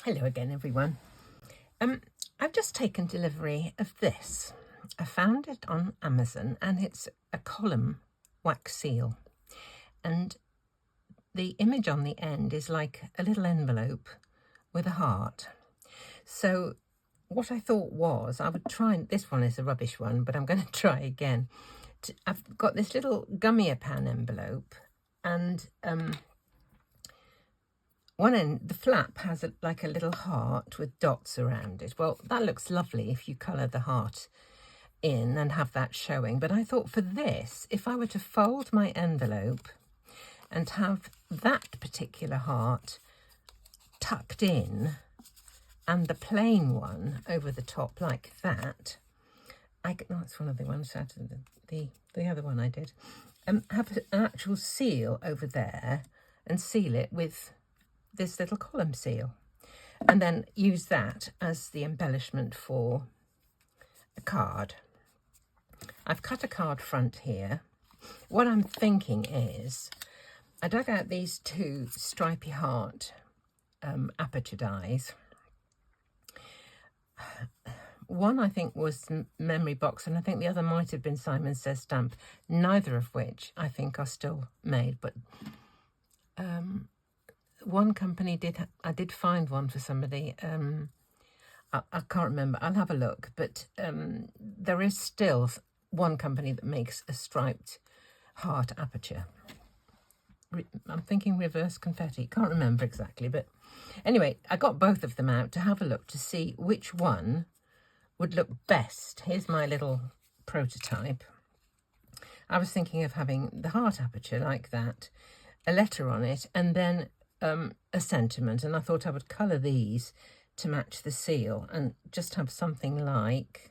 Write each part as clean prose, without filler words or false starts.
Hello again, everyone. I've just taken delivery of this. I found it on Amazon and it's a column wax seal. And the image on the end is like a little envelope with a heart. So what I thought was I would try, this one is a rubbish one, but I'm going to try again. I've got this little Gummiapan envelope and one end, the flap has like a little heart with dots around it. Well, that looks lovely if you colour the heart in and have that showing. But I thought for this, if I were to fold my envelope and have that particular heart tucked in and the plain one over the top like that, that's one of the ones out of the other one I did, have an actual seal over there and seal it with this little column seal, and then use that as the embellishment for a card. I've cut a card front here. What I'm thinking is I dug out these two stripy heart aperture dies. One I think was Memory Box, and I think the other might have been Simon Says Stamp, neither of which I think are still made, but one company I did find one for somebody. I can't remember. I'll have a look. But there is still one company that makes a striped heart aperture. I'm thinking Reverse Confetti. Can't remember exactly. But anyway, I got both of them out to have a look to see which one would look best. Here's my little prototype. I was thinking of having the heart aperture like that, a letter on it, and then a sentiment, and I thought I would colour these to match the seal and just have something like,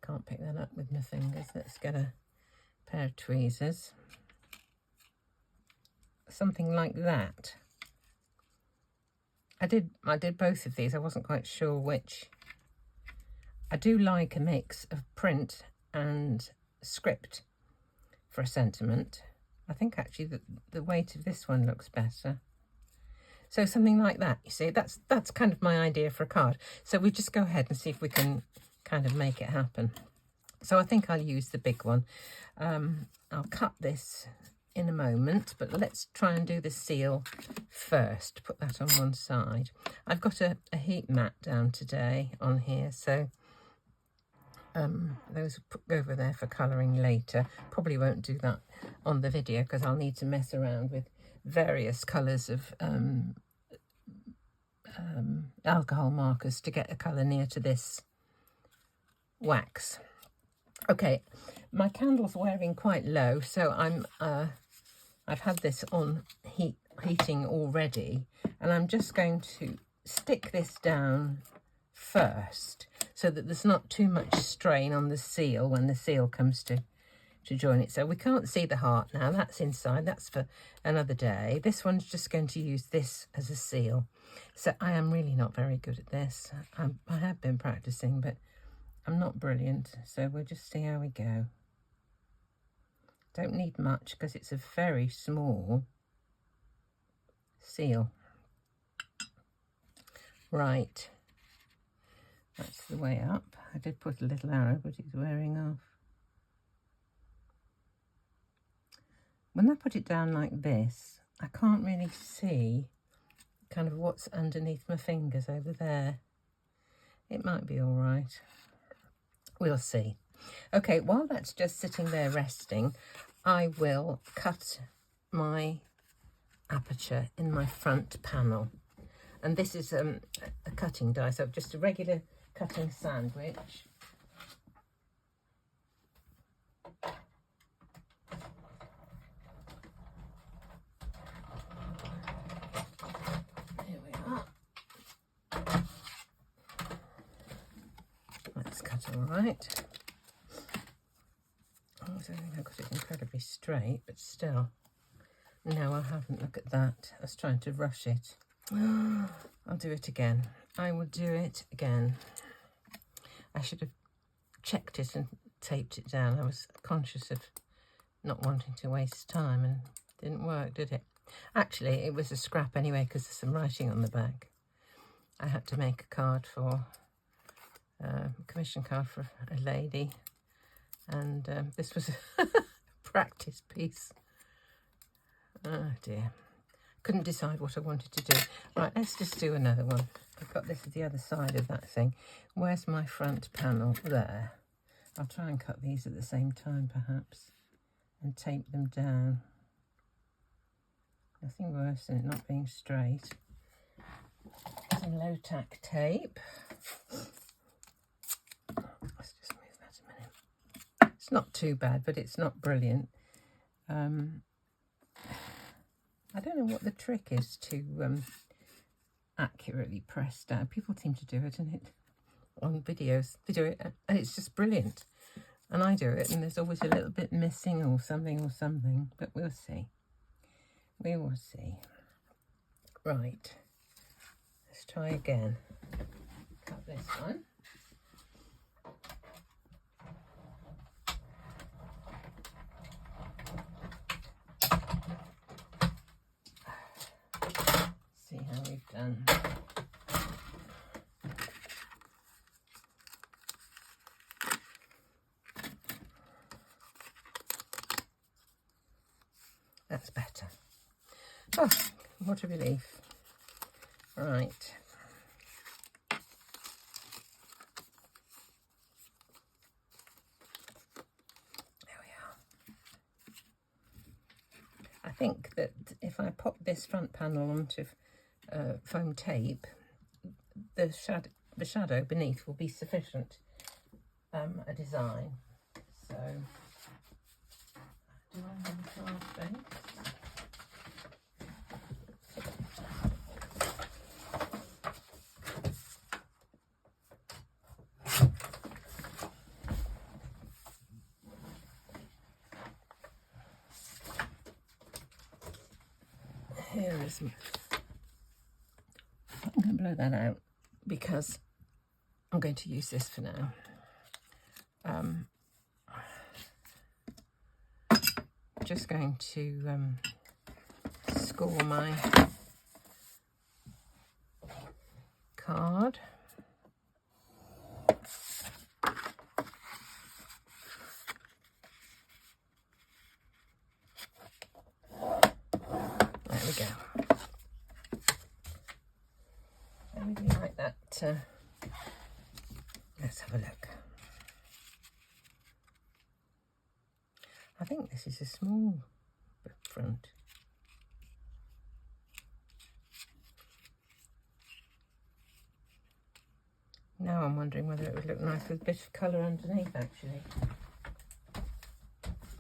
can't pick that up with my fingers, let's get a pair of tweezers, something like that. I did both of these. I wasn't quite sure which. I do like a mix of print and script for a sentiment. I think actually the weight of this one looks better. So something like that, you see, that's kind of my idea for a card. So we just go ahead and see if we can kind of make it happen. So I think I'll use the big one. I'll cut this in a moment, but let's try and do the seal first. Put that on one side. I've got a heat mat down today on here, so those will go over there for colouring later. Probably won't do that on the video because I'll need to mess around with various colours of alcohol markers to get a colour near to this wax. Okay, my candle's wearing quite low, so I've had this on heating already, and I'm just going to stick this down first so that there's not too much strain on the seal when the seal comes to join it. So we can't see the heart now, that's inside, that's for another day. This one's just going to use this as a seal. So I am really not very good at this. I have been practicing, but I'm not brilliant, so we'll just see how we go. Don't need much because it's a very small seal. Right, that's the way up. I did put a little arrow, but it's wearing off. When I put it down like this, I can't really see kind of what's underneath my fingers over there. It might be all right. We'll see. Okay, while that's just sitting there resting, I will cut my aperture in my front panel. And this is a cutting die, so just a regular cutting sandwich. All right. I don't think I got it incredibly straight, but still. No, I haven't. Look at that. I was trying to rush it. I'll do it again. I will do it again. I should have checked it and taped it down. I was conscious of not wanting to waste time, and it didn't work, did it? Actually, it was a scrap anyway because there's some writing on the back. I had to make a card for, commission card for a lady, and this was a practice piece. Oh dear. Couldn't decide what I wanted to do. Right, let's just do another one. I've got this at the other side of that thing. Where's my front panel? There. I'll try and cut these at the same time, perhaps, and tape them down. Nothing worse than it not being straight. Some low tack tape. Let's just move that a minute. It's not too bad, but it's not brilliant. I don't know what the trick is to accurately press down. People seem to do it, and on videos they do it, and it's just brilliant. And I do it, and there's always a little bit missing or something. But we'll see. We will see. Right. Let's try again. Cut this one. See how we've done. That's better. Oh, what a relief. Right. There we are. I think that if I pop this front panel onto foam tape, the shadow beneath will be sufficient a design. So, do I have a card base? Here is my... I'm going to blow that out because I'm going to use this for now. Just going to score my card. There we go. I really like that. Let's have a look. I think this is a small front. Now I'm wondering whether it would look nice with a bit of colour underneath, actually.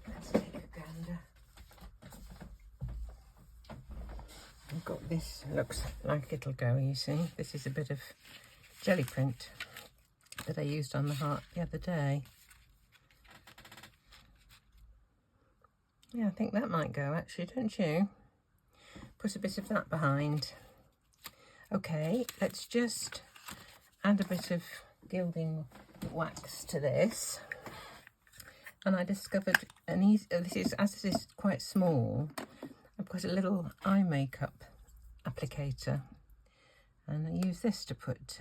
Let's take a gander. I've got this, looks like it'll go, you see. This is a bit of jelly print that I used on the heart the other day. Yeah, I think that might go, actually, don't you? Put a bit of that behind. Okay, let's just add a bit of gilding wax to this. And I discovered an easy, as this is quite small, I've got a little eye makeup applicator. And I use this to put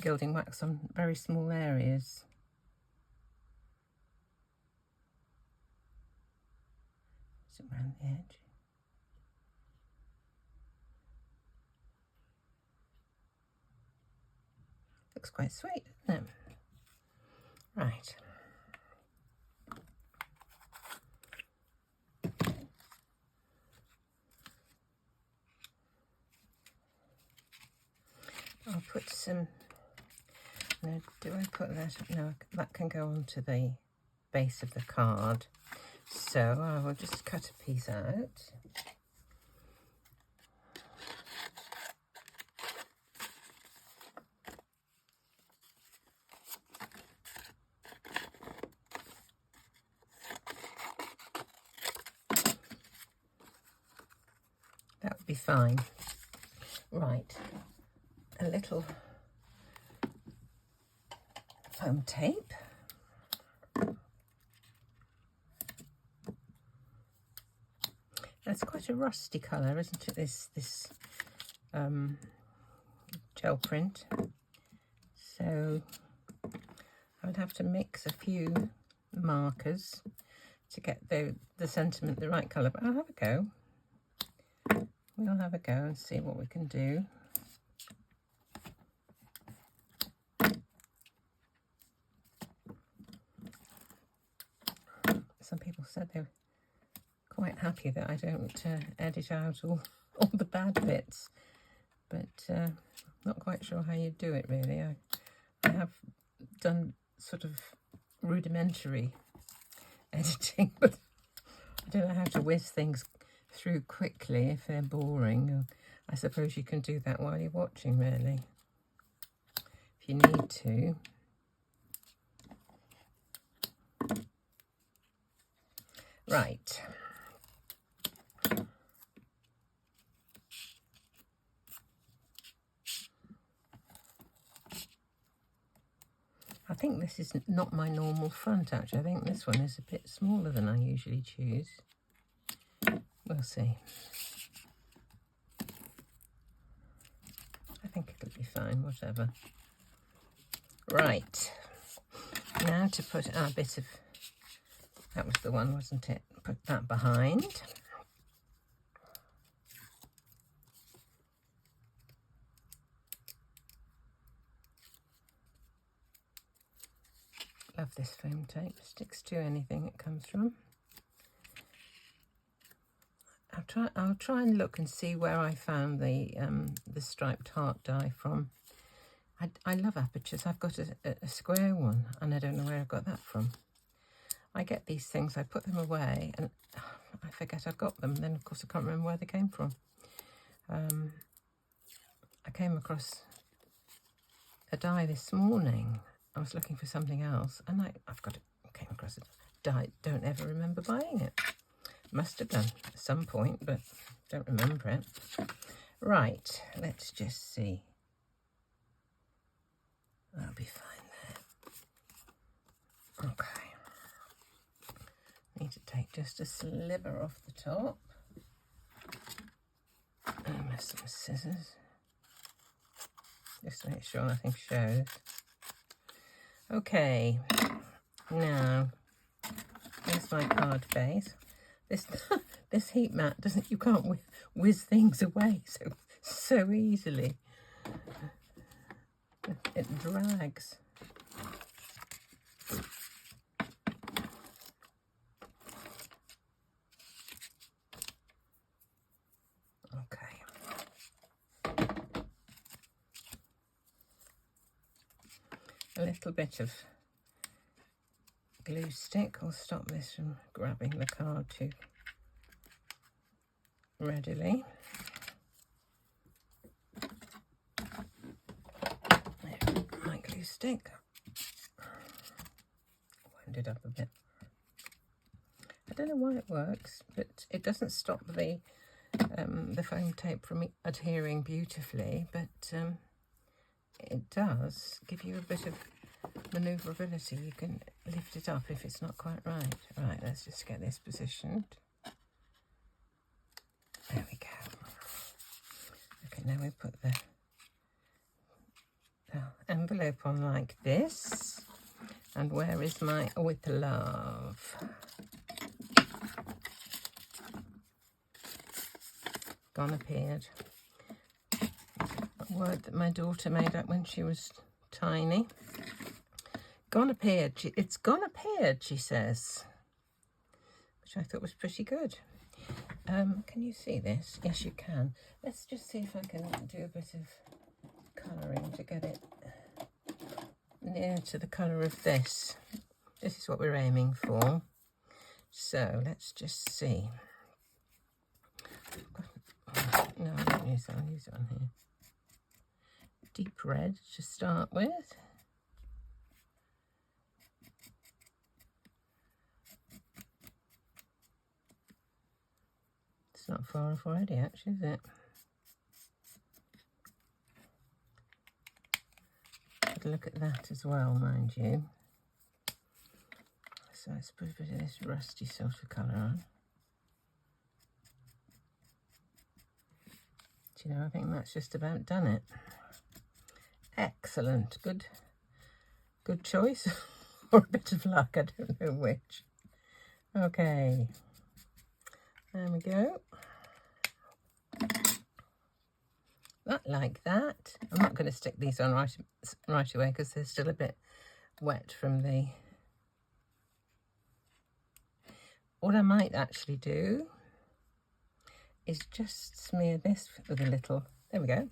gilding wax on very small areas. Around the edge. Looks quite sweet, doesn't it? Right. I'll put some, no, do I put that, no, that can go onto the base of the card. So I will just cut a piece out. That would be fine. Right, a little foam tape. It's quite a rusty colour, isn't it? This gel print. So I would have to mix a few markers to get the sentiment the right colour, but I'll have a go. We'll have a go and see what we can do. Some people said they were quite happy that I don't edit out all the bad bits, but not quite sure how you do it really. I have done sort of rudimentary editing, but I don't know how to whiz things through quickly if they're boring. I suppose you can do that while you're watching, really, if you need to. Right. I think this is not my normal front, actually. I think this one is a bit smaller than I usually choose. We'll see. I think it'll be fine, whatever. Right. Now to put our bit of... That was the one, wasn't it? Put that behind. Love this foam tape. Sticks to anything it comes from. I'll try and look and see where I found the striped heart die from. I love apertures. I've got a square one and I don't know where I got that from. I get these things, I put them away and I forget I've got them. Then of course I can't remember where they came from. I came across a die this morning. I was looking for something else and came across a die. Don't ever remember buying it. Must have done at some point, but don't remember it. Right, let's just see. That'll be fine there. Okay. Need to take just a sliver off the top. And with some scissors. Just to make sure nothing shows. Okay. Now, here's my card base. This heat mat you can't whiz things away so easily. It drags. Okay. A little bit of glue stick will stop this from grabbing the card too readily. There, my glue stick. Wound it up a bit. I don't know why it works, but it doesn't stop the foam tape from adhering beautifully, but it does give you a bit of manoeuvrability. You can lift it up if it's not quite right. Right, let's just get this positioned. There we go. Okay, now we put the envelope on like this. And where is my with love? Gone appeared. A word that my daughter made up when she was tiny. Gone appeared. It's gone appeared, she says. Which I thought was pretty good. Can you see this? Yes, you can. Let's just see if I can do a bit of colouring to get it near to the colour of this. This is what we're aiming for. So let's just see. No, I don't use that. I'll use it on here. Deep red to start with. It's not far off already, actually, is it? Have a look at that as well, mind you. So let's put a bit of this rusty sort of colour on. Do you know, I think that's just about done it. Excellent. Good choice. Or a bit of luck, I don't know which. Okay. There we go. Like that. I'm not going to stick these on right away because they're still a bit wet from the... What I might actually do is just smear this with a little... There we go.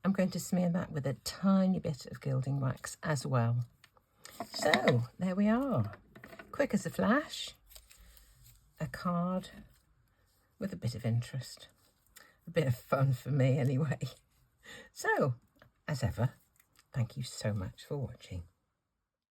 I'm going to smear that with a tiny bit of gilding wax as well. So, there we are. Quick as a flash. A card with a bit of interest. A bit of fun for me anyway. So, as ever, thank you so much for watching.